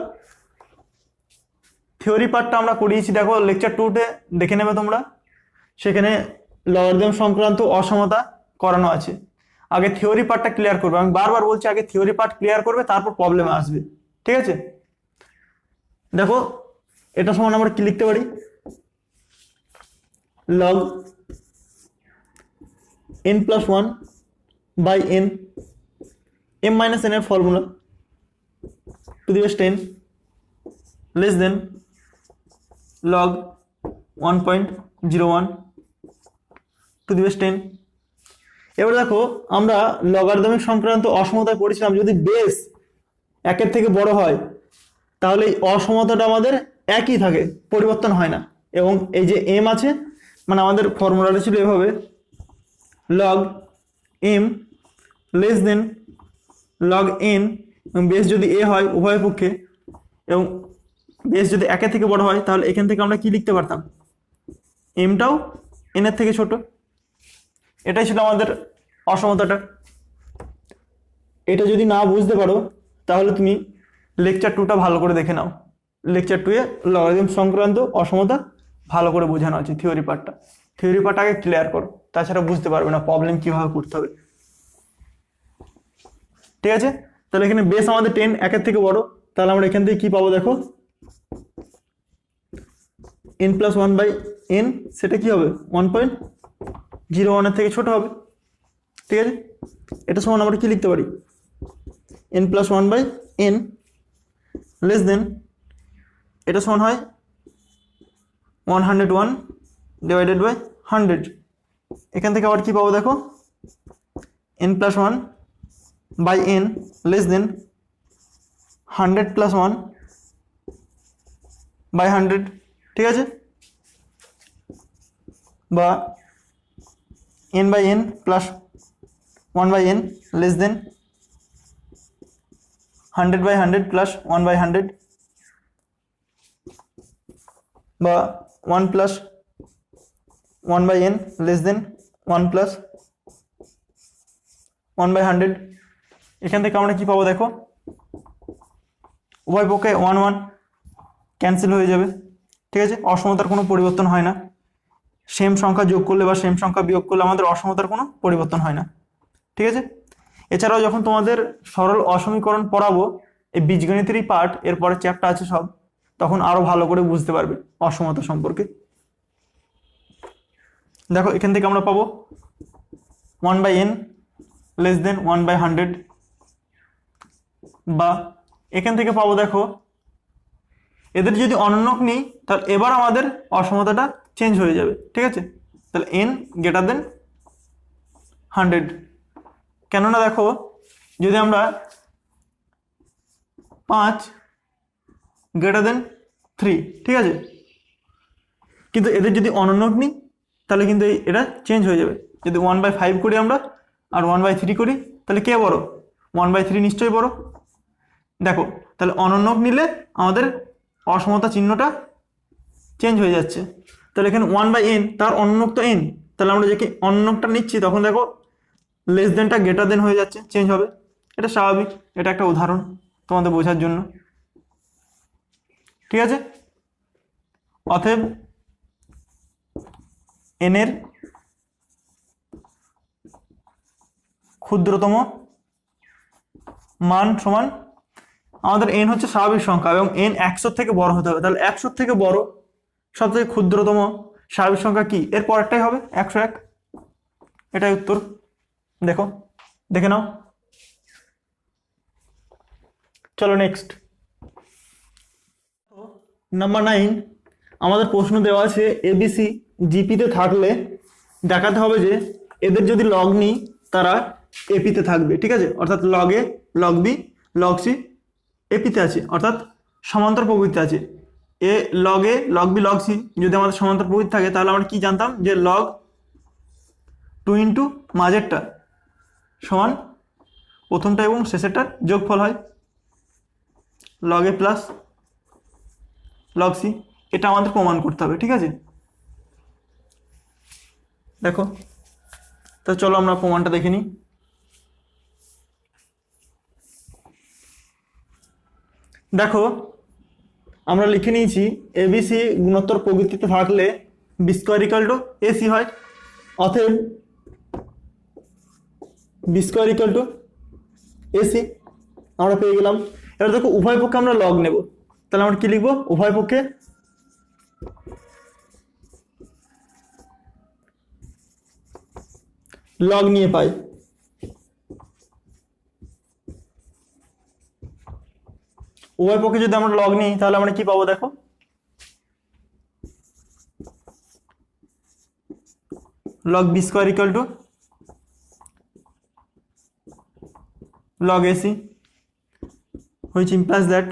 থিওরি পার্টটা আমরা করিয়েছি, দেখো লেকচার 2তে দেখে নেবে তোমরা, সেখানে লগারিদম সংক্রান্ত অসমতা করানো আছে। আগে থিওরি পার্টটা ক্লিয়ার করবে, আমি বারবার বলছি আগে থিওরি পার্ট ক্লিয়ার করবে, তারপর প্রবলেমে আসবে। ঠিক আছে, দেখো এটা সমান আমরা কি লিখতে পারি log n plus 1 by n, m minus n এর formula to the base 10 less than log 1.01 to the base 10। এবার দেখো আমরা লগারিদমিক সংক্রান্ত অসমতায় পড়েছিলাম, যদি বেস 1 থেকে বড় হয় তাহলে এই অসমতাটা আমাদের একই থাকে, পরিবর্তন হয় না। এবং এই যে m আছে, মানে আমাদের ফর্মুলাটা ছিল এভাবে, log m less than log n, এবং বেস যদি a হয় উভয় পক্ষে, এবং বেস যদি 1 থেকে বড় হয় তাহলে এখান থেকে আমরা কি লিখতে পারতাম, mটাও n এর থেকে ছোট। এটাই ছিল আমাদের অসমতাটা। এটা যদি না বুঝতে পারো তাহলে তুমি লেকচার 2টা ভালো করে দেখে নাও। লেকচার 2 এ লগারিদম সংক্রান্ত অসমতা ভালো করে বোঝানো আছে, থিওরি পার্টটা আগে ক্লিয়ার করো, তাছাড়া বুঝতে পারবে না প্রবলেম কিভাবে করতে হবে। ঠিক আছে, তাহলে এখানে বেস আমাদের 10 1 থেকে বড়, তাহলে আমরা এখান থেকে কি পাবো দেখো, n প্লাস 1/n, সেটা কি হবে 1.01 এর থেকে ছোট হবে। ঠিক আছে, এটা সমান আমরা কি লিখতে পারি, n plus 1/n less than, এটা সমান হয় 101 ডিভাইডেড বাই 100। এখান থেকে আবার কি পাবো দেখো, n plus 1/n less than 100 plus 1/100। ঠিক আছে, বা n/n plus 1/n less than 100/100 plus 1/100, বা 1 plus 1/n less than 1 plus 1/100। এখান থেকে আমরা কি পাবো দেখো, উভয় পক্ষে 1 1 ক্যান্সেল হয়ে যাবে। ঠিক আছে, অসমতার কোনো পরিবর্তন হয় না। সেম সংখ্যা যোগ করলে বা সেম সংখ্যা বিয়োগ করলে আমাদের অসমতার কোনো পরিবর্তন হয় না। ঠিক আছে, এছাড়াও যখন তোমাদের সরল অসমীকরণ পড়াবো, এই বীজগণিতেরই পার্ট, এরপরে চ্যাপ্টার আছে সব, তখন আরো ভালো করে বুঝতে পারবে অসমতা সম্পর্কে। দেখো এখান থেকে আমরা পাবো 1/n লেস দেন 1/100, বা এখান থেকে পাবো দেখো, এদের যদি অনন্যক নিই তাহলে এবার আমাদের অসমতাটা চেঞ্জ হয়ে যাবে। ঠিক আছে, তাহলে n গ্রেটার দেন 100, কেননা দেখো যদি আমরা 5 গ্রেটার দেন 3, ঠিক আছে, কিন্তু এদের যদি অনন্যক নিই তাহলে কিন্তু এটা চেঞ্জ হয়ে যাবে। যদি 1/5 করি আমরা আর 1/3 করি তাহলে কে বড়, 1/3 নিশ্চয়ই বড়। দেখো তাহলে অনন্যক নিলে আমাদের অসমতা চিহ্নটা চেঞ্জ হয়ে যাচ্ছে। তাহলে এখানে 1/n, তার অনন্যক তো n, তাহলে আমরা যে অনন্যকটা নিচ্ছি তখন দেখো লেস দেনটা গ্রেটার দেন হয়ে যাচ্ছে, চেঞ্জ হবে। এটা স্বাভাবিক, এটা একটা উদাহরণ তোমাদের বোঝার জন্য। ঠিক আছে, অতএব n এর ক্ষুদ্রতম মান সমান, আমাদের n হচ্ছে স্বাভাবিক সংখ্যা এবং n 100 থেকে বড় হতে হবে, তাহলে 100 থেকে বড় সব থেকে ক্ষুদ্রতম স্বাভাবিক সংখ্যা কি, এর পরেরটাই হবে 101। এটাই উত্তর। দেখো দেখে নাও। চলো নেক্সট, নাম্বার 9, আমাদের প্রশ্ন দেওয়া আছে এবিসি জিপিতে থাকলে দেখাতে হবে যে এদের যদি লগ নিই তারা এপিতে থাকবে। ঠিক আছে, অর্থাৎ লগ এ, লগ বি, লগ সি এপিতে আছে, অর্থাৎ সমান্তর প্রকৃতিতে আছে। লগ এ, লগ বি, লগ সি যদি আমাদের সমান্তর প্রকৃতি থাকে তাহলে আমরা কি জানতাম যে লগ 2 ইন্টু মাঝেরটা সমান প্রথমটা এবং শেষেরটার যোগফল হয়, লগ এ প্লাস লগ সি। এটা আমাদের প্রমাণ করতে হবে। ঠিক আছে, দেখো তো চলো আমরা প্রমাণটা দেখে নিই। দেখো আমরা লিখে নিয়েছি এবিসি গুণোত্তর প্রকৃতিতে থাকলে b square equal to ac হয়, অতএব b square equal to ac আমরা পেয়ে গেলাম। এবার দেখো উভয় পক্ষে আমরা লগ নেব, তাহলে আমরা কি লিখবো, উভয় পক্ষে লগ নিয়ে পাই। উভয় পক্ষে যদি আমরা লগ নিই তাহলে আমরা কি পাবো দেখো, log b square equal to log ac, which implies that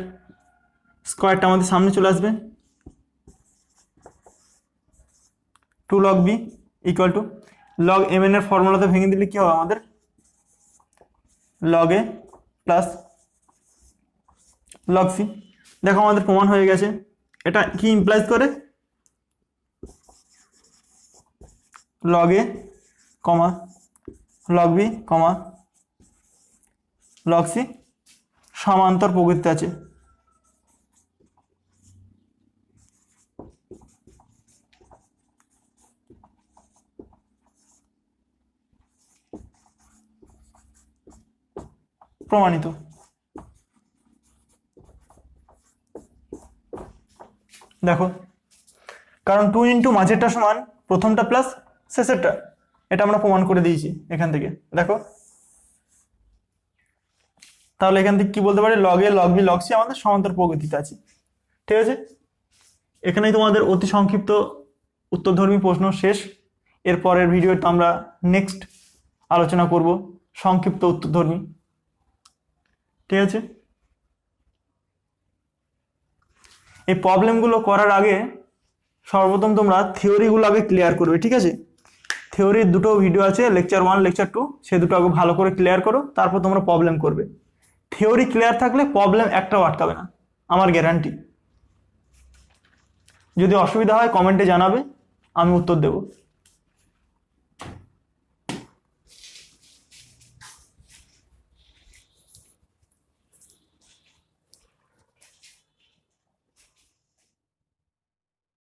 স্কোয়ারটা আমাদের সামনে চলে আসবে, 2 log b equal to log mn এর ফর্মুলাতে ভেঙে দিলে কি হবে আমাদের, log a plus log c। দেখো আমাদের প্রমাণ হয়ে গেছে। এটা কি ইমপ্লাইজ করে, log a comma log b comma log c সমান্তর প্রকৃতিতে আছে। প্রমাণিত। দেখো কারণ 2 ইন্টু মাঝেরটা সমান প্রথমটা প্লাস শেষেরটা, এটা আমরা প্রমাণ করে দিয়েছি এখান থেকে। দেখো তাহলে এখান থেকে কি বলতে পারি, লগ এ লগ বি লগ সি আমাদের সমান্তর প্রকৃতিতে আছে। ঠিক আছে, এখানেই তোমাদের অতি সংক্ষিপ্ত উত্তরধর্মী প্রশ্ন শেষ। এর পরের ভিডিওতে আমরা নেক্সট আলোচনা করব সংক্ষিপ্ত উত্তরধর্মী। ঠিক আছে, এই প্রবলেমগুলো করার আগে সর্বপ্রথম তোমরা থিওরিগুলো আগে ক্লিয়ার করবে। ঠিক আছে, থিওরির দুটো ভিডিও আছে, লেকচার 1 লেকচার 2, সে দুটো আগে ভালো করে ক্লিয়ার করো, তারপর তোমরা প্রবলেম করবে। থিওরি ক্লিয়ার থাকলে প্রবলেম একটাও আটকাবে না, আমার গ্যারান্টি। যদি অসুবিধা হয় কমেন্টে জানাবে, আমি উত্তর দেবো।